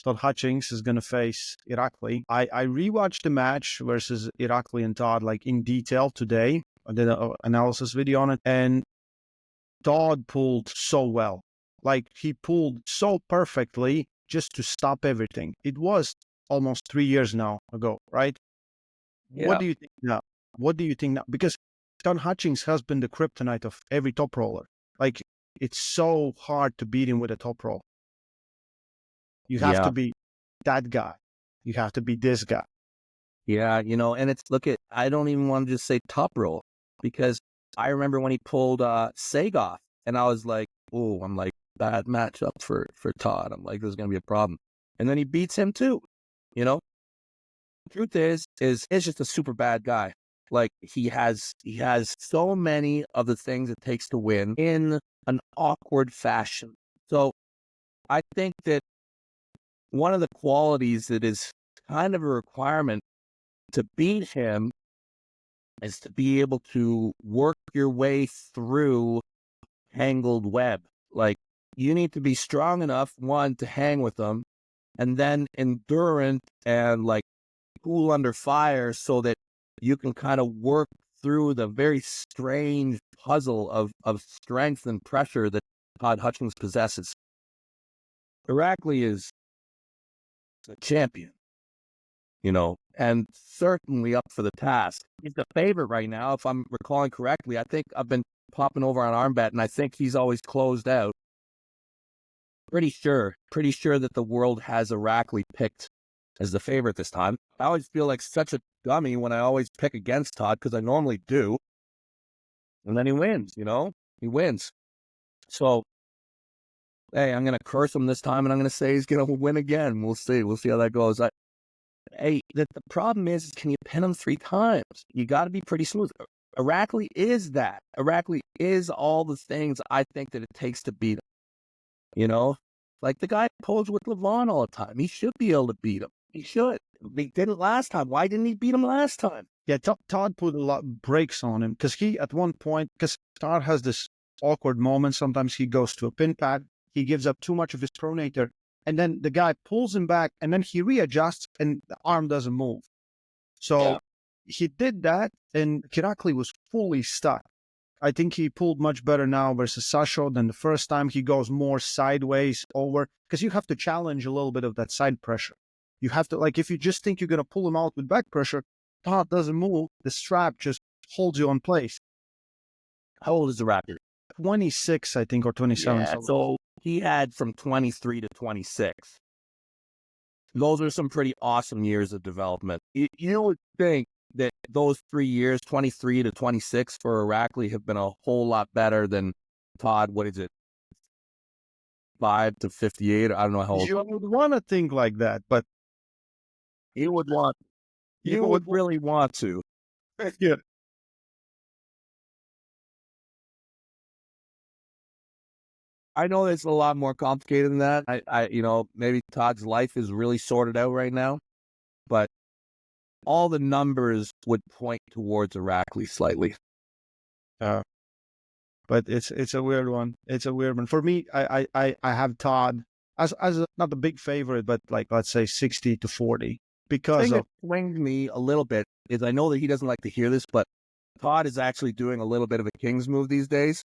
Todd Hutchings is going to face Irakli. I rewatched the match versus Irakli and Todd like in detail today. I did an analysis video on it, and Todd pulled so well. Like, he pulled so perfectly just to stop everything. It was almost 3 years now ago, right? Yeah. What do you think now? What do you think now? Because Todd Hutchings has been the kryptonite of every top roller. Like, it's so hard to beat him with a top roll. You have to be that guy. You have to be this guy. Yeah, and it's, I don't even want to just say top roll, because I remember when he pulled Sagoff, and I was like, oh, I'm like, bad matchup for Todd. I'm like, this is going to be a problem. And then he beats him too, The truth is it's just a super bad guy. Like, he has so many of the things it takes to win in an awkward fashion. So I think that one of the qualities that is kind of a requirement to beat him is to be able to work your way through tangled web. Like, you need to be strong enough, one, to hang with them, and then endurant and like cool under fire, so that you can kind of work through the very strange puzzle of strength and pressure that Todd Hutchings possesses. Irakli is a champion, and certainly up for the task. He's the favorite right now, if I'm recalling correctly. I think I've been popping over on Armbet, and I think he's always closed out. Pretty sure that the world has Irakli picked as the favorite this time. I always feel like such a dummy when I always pick against Todd, because I normally do. And then he wins, He wins. So, hey, I'm going to curse him this time, and I'm going to say he's going to win again. We'll see. We'll see how that goes. The problem is, can you pin him 3 times? You got to be pretty smooth. Irakli is that. Irakli is all the things I think that it takes to beat him. Like, the guy pulls with Levon all the time. He should be able to beat him. He should. He didn't last time. Why didn't he beat him last time? Yeah, Todd put a lot of brakes on him, because he, at one point, because Todd has this awkward moment. Sometimes he goes to a pin pad. He gives up too much of his pronator, and then the guy pulls him back, and then he readjusts, and the arm doesn't move. So he did that, and Irakli was fully stuck. I think he pulled much better now versus Sasho than the first time. He goes more sideways over, because you have to challenge a little bit of that side pressure. You have to, like, if you just think you're going to pull him out with back pressure, Todd doesn't move. The strap just holds you in place. How old is the Raptor? 26, I think, or 27. Yeah, so he had from 23 to 26. Those are some pretty awesome years of development. You would think that those 3 years, 23 to 26 for Irakli, have been a whole lot better than Todd. What is it? 5 to 58? I don't know how old. You would want to think like that, but You would really want to. Yeah. I know it's a lot more complicated than that. Maybe Todd's life is really sorted out right now, but all the numbers would point towards Irakli slightly. But it's a weird one. It's a weird one. For me, I have Todd as not a big favorite, but like, let's say 60 to 40. Because the thing that swings me a little bit is, I know that he doesn't like to hear this, but Todd is actually doing a little bit of a King's move these days.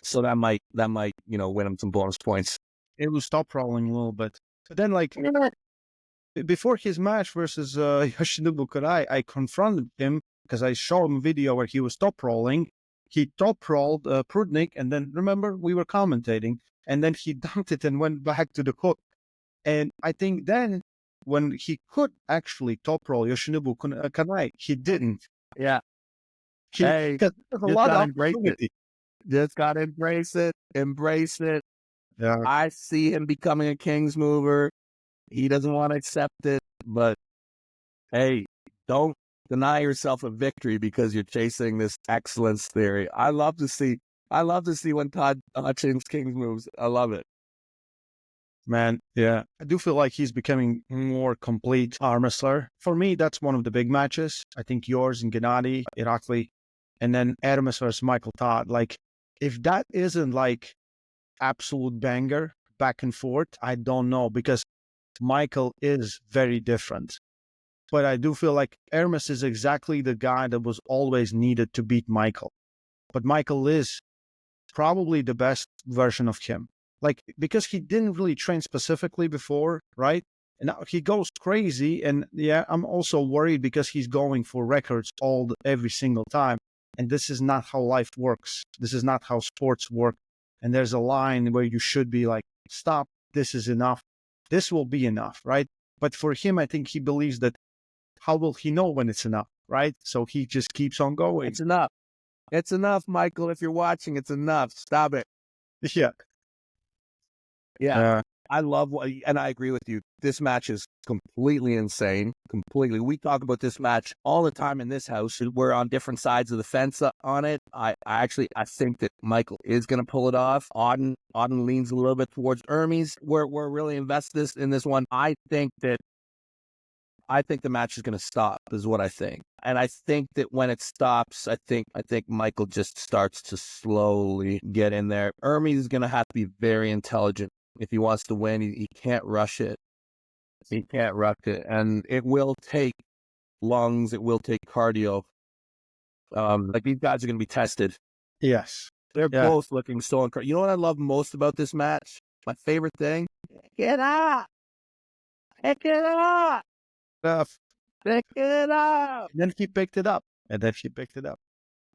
So that might win him some bonus points. It was stop rolling a little bit. But then, like, before his match versus Yoshinobu Kurai, I confronted him, because I showed him a video where he was top rolling. He top rolled Prudnik, and then, remember, we were commentating, and then he dunked it and went back to the hook. And I think then, when he could actually top roll Yoshinobu Kanai, he didn't. Yeah. Because there's a lot of opportunity. Just gotta embrace it. Embrace it. Yeah. I see him becoming a King's mover. He doesn't want to accept it, but hey, don't deny yourself a victory because you're chasing this excellence theory. I love to see when Todd Hutchings King's moves. I love it. Man, yeah. I do feel like he's becoming more complete arm wrestler. For me, that's one of the big matches. I think yours and Gennady, Irakli, and then Aramis versus Michael Todd. Like, if that isn't like absolute banger back and forth, I don't know. Because Michael is very different. But I do feel like Hermes is exactly the guy that was always needed to beat Michael. But Michael is probably the best version of him. Like, because he didn't really train specifically before, right? And now he goes crazy. And yeah, I'm also worried because he's going for records every single time. And this is not how life works. This is not how sports work. And there's a line where you should be like, stop, this is enough. This will be enough, right? But for him, I think he believes that how will he know when it's enough, right? So he just keeps on going. It's enough. It's enough, Michael. If you're watching, it's enough. Stop it. Yeah. Yeah. I love and I agree with you. This match is completely insane. Completely. We talk about this match all the time in this house. We're on different sides of the fence on it. I think that Michael is going to pull it off. Auden leans a little bit towards Hermes. We're really invested in this one. I think the match is going to stop, is what I think. And I think that when it stops, I think Michael just starts to slowly get in there. Hermes is going to have to be very intelligent if he wants to win. He can't rush it. He can't rush it. And it will take lungs. It will take cardio. Like, these guys are going to be tested. Yes. They're both looking so incredible. You know what I love most about this match? My favorite thing? Get up! Pick it up! Pick it up! And then he picked it up.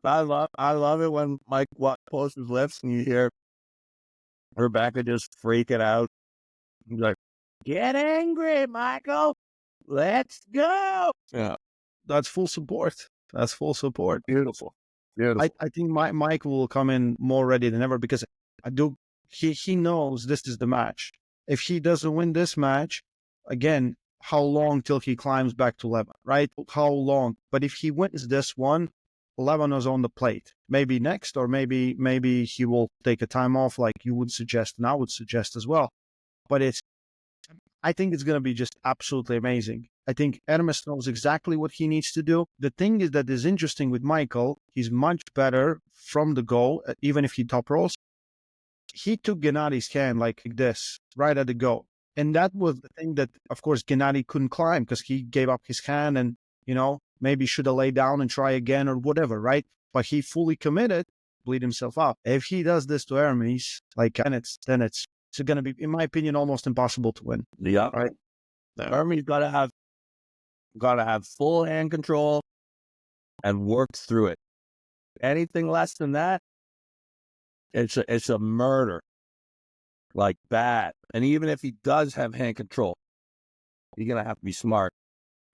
I love it when Mike pulls his lips and you hear Rebecca just freaking out. He's like, get angry, Michael. Let's go. Yeah. That's full support. Beautiful. I think Mike will come in more ready than ever because he knows this is the match. If he doesn't win this match, again, how long till he climbs back to 11, right? How long? But if he wins this one, 11 is on the plate. Maybe next, or maybe he will take a time off like you would suggest, and I would suggest as well. But I think it's going to be just absolutely amazing. I think Hermes knows exactly what he needs to do. The thing is that is interesting with Michael, he's much better from the go, even if he top rolls. He took Gennadi's hand like this, right at the go. And that was the thing that, of course, Gennady couldn't climb because he gave up his hand and, maybe should have laid down and try again or whatever, right? But he fully committed, bleed himself out. If he does this to Hermes, then it's going to be, in my opinion, almost impossible to win. Yeah. Right. Hermes got to have full hand control and work through it. Anything less than that, it's a murder. Like, bad. And even if he does have hand control, you're going to have to be smart,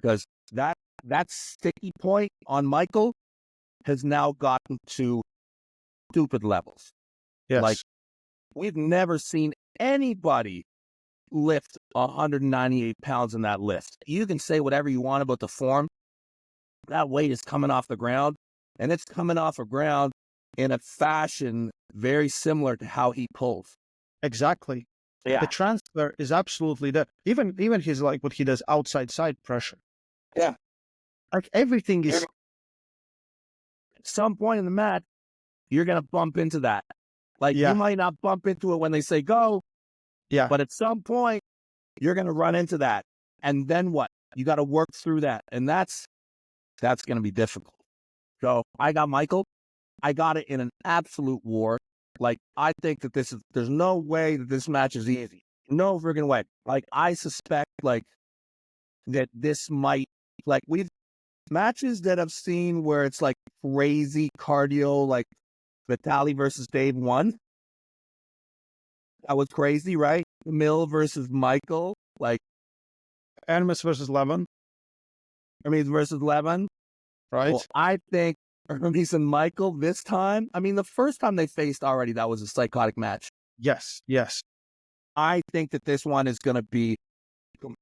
because that sticky point on Michael has now gotten to stupid levels. Yes. Like, we've never seen anybody lift 198 pounds in that lift. You can say whatever you want about the form. That weight is coming off the ground, and it's coming off the ground in a fashion very similar to how he pulls. Exactly. Yeah. The transfer is absolutely there. Even his, like, what he does outside side pressure. Yeah. Like, everything is. At some point in the match, you're going to bump into that. Like, you might not bump into it when they say go. Yeah. But at some point, you're going to run into that. And then what? You got to work through that. And that's going to be difficult. So I got Michael. I got it in an absolute war. Like, I think that there's no way that this match is easy. No friggin' way. Like, I suspect, like, that this might, like, we've matches that I've seen where it's like crazy cardio, like Vitaly versus Dave 1. That was crazy, right? Mill versus Michael, like Hermes versus Levin. Hermes versus Levin. Right. Well, I think Hermes and Michael this time, I mean, the first time they faced already, that was a psychotic match. Yes. I think that this one is going to be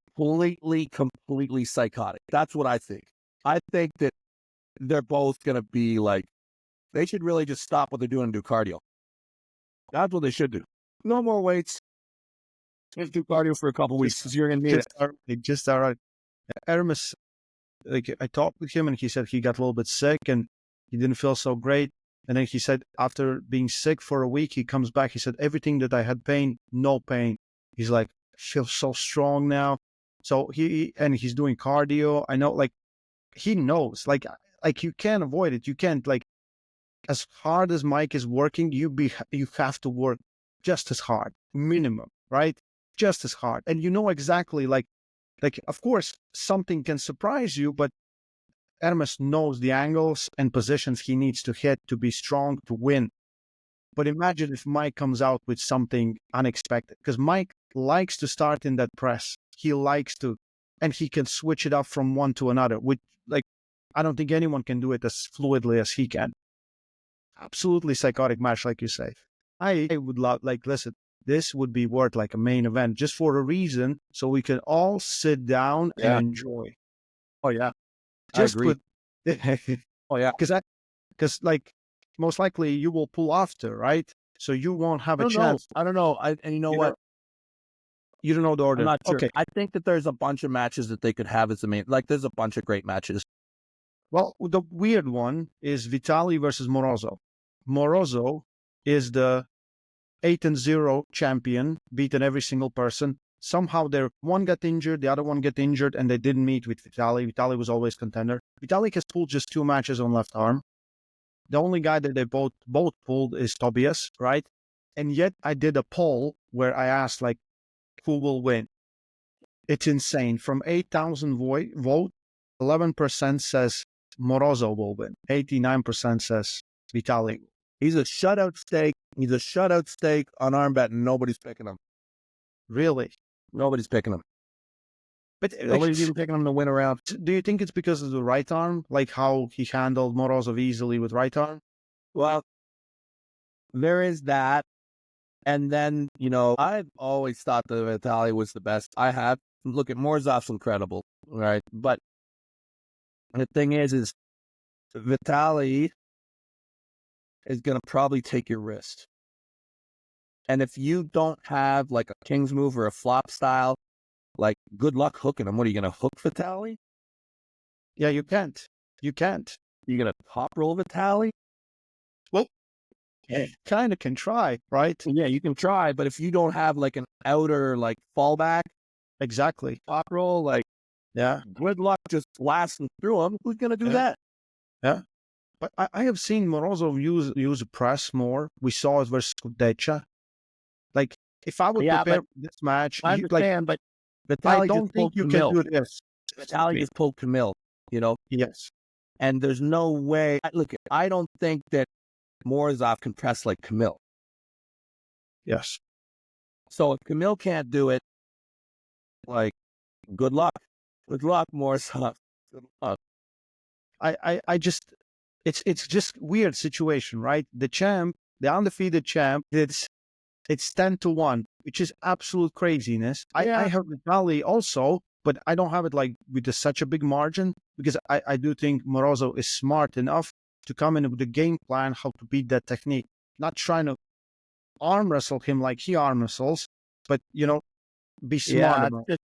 completely psychotic. That's what I think. I think that they're both going to be like, they should really just stop what they're doing and do cardio. That's what they should do. No more weights. Just do cardio for a couple weeks because you're going to need it. Just all right. Hermes, like, I talked with him and he said he got a little bit sick and he didn't feel so great. And then he said after being sick for a week, he comes back. He said, everything that I had pain, no pain. He's like, feels so strong now. So he's doing cardio. I know, like, he knows, like you can't avoid it. You can't, like, as hard as Mike is working, you have to work just as hard, minimum, right? Just as hard. And you know exactly, like, of course, something can surprise you, but Hermes knows the angles and positions he needs to hit to be strong, to win. But imagine if Mike comes out with something unexpected, because Mike likes to start in that press. He likes to, and he can switch it up from one to another, which, like, I don't think anyone can do it as fluidly as he can. Absolutely psychotic match, like you say. I would love, like, listen, this would be worth like a main event just for a reason, so we can all sit down and enjoy. Oh yeah, Just I agree. with, Oh yeah, because like most likely you will pull after, right? So you won't have a chance. I don't know. And you know You what? You don't know the order. I'm not sure. Okay. I think that there's a bunch of matches that they could have as the main. Like, there's a bunch of great matches. Well, the weird one is Vitali versus Morozov. Morozov is the 8-0 champion, beaten every single person. Somehow one got injured, the other one got injured, and they didn't meet with Vitali. Vitali was always contender. Vitali has pulled just 2 matches on left arm. The only guy that they both pulled is Tobias, right? And yet I did a poll where I asked, like, who will win? It's insane. From 8,000 vote, 11% says Morozov will win. 89% says Vitali. He's a shutout stake. He's a shutout stake on arm bet, and nobody's picking him. Really? Nobody's picking him. But nobody's even picking him to win a round. Do you think it's because of the right arm, like how he handled Morozov easily with right arm? Well, there is that. And then, I've always thought that Vitali was the best. Look at Morozov's incredible, right? But the thing is Vitali is going to probably take your wrist. And if you don't have like a king's move or a flop style, like, good luck hooking him. What are you going to hook Vitali? Yeah, you can't. You're going to top roll Vitali? Well, kind of can try, right? Yeah, you can try, but if you don't have like an outer like fallback, exactly, top roll, like, yeah, good luck just blasting through him. Who's going to do that? Yeah. But I have seen Morozov use press more. We saw it versus Kudecha. Like, if I would prepare this match, I understand, but Vitali, I don't think you can do this. Vitali just pulled Camille, Yes. And there's no way. Look, I don't think that Morozov can press like Camille. Yes. So if Camille can't do it, like, good luck. Good luck, Morozov. Good luck. I just, it's just weird situation, right? The undefeated champ, it's 10-1, which is absolute craziness. Yeah. I have Vitali also, but I don't have it like with such a big margin, because I do think Morozov is smart enough to come in with a game plan how to beat that technique. Not trying to arm wrestle him like he arm wrestles, but, be smart about it.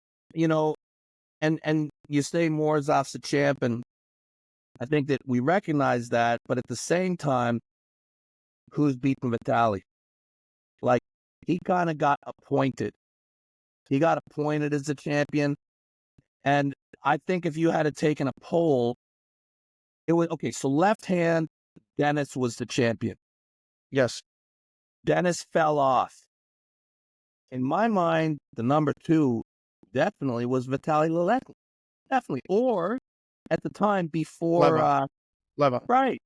And you say Morozov's the champ, and I think that we recognize that, but at the same time, who's beating Vitali? Like, he kind of got appointed. He got appointed as the champion. And I think if you had taken a poll, it was, okay, so left hand, Dennis was the champion. Yes. Dennis fell off. In my mind, the number 2 definitely was Vitali Lelek. Definitely. Or at the time before... Levon. Right.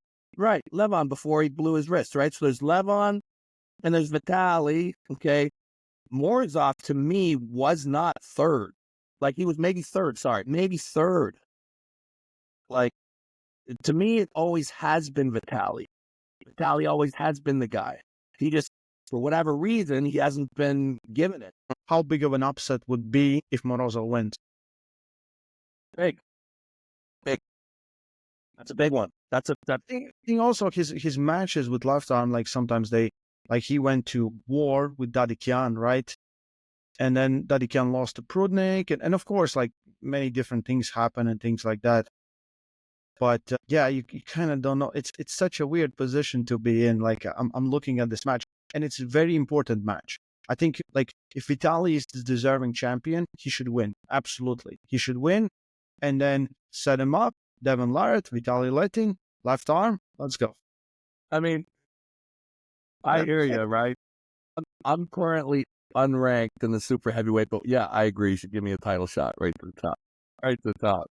Levon, before he blew his wrist, right? So there's Levon and there's Vitali, okay? Morozov, to me, was not third. Like, he was maybe third. Like, to me, it always has been Vitali. Vitali always has been the guy. He just, for whatever reason, he hasn't been given it. How big of an upset would be if Morozov wins? Big. That's a big one. That thing. Also, his matches with left arm, like, sometimes he went to war with Dadikian, right? And then Dadikian lost to Prudnik, and of course, like, many different things happen and things like that. But yeah, you kind of don't know. It's such a weird position to be in. Like, I'm looking at this match, and it's a very important match. I think like if Vitaly is the deserving champion, he should win. Absolutely. He should win and then set him up. Devon Larratt, Vitaly Letin, left arm. Let's go. I mean, I hear you, right? I'm currently unranked in the super heavyweight, but yeah, I agree. You should give me a title shot right to the top. Right to the top.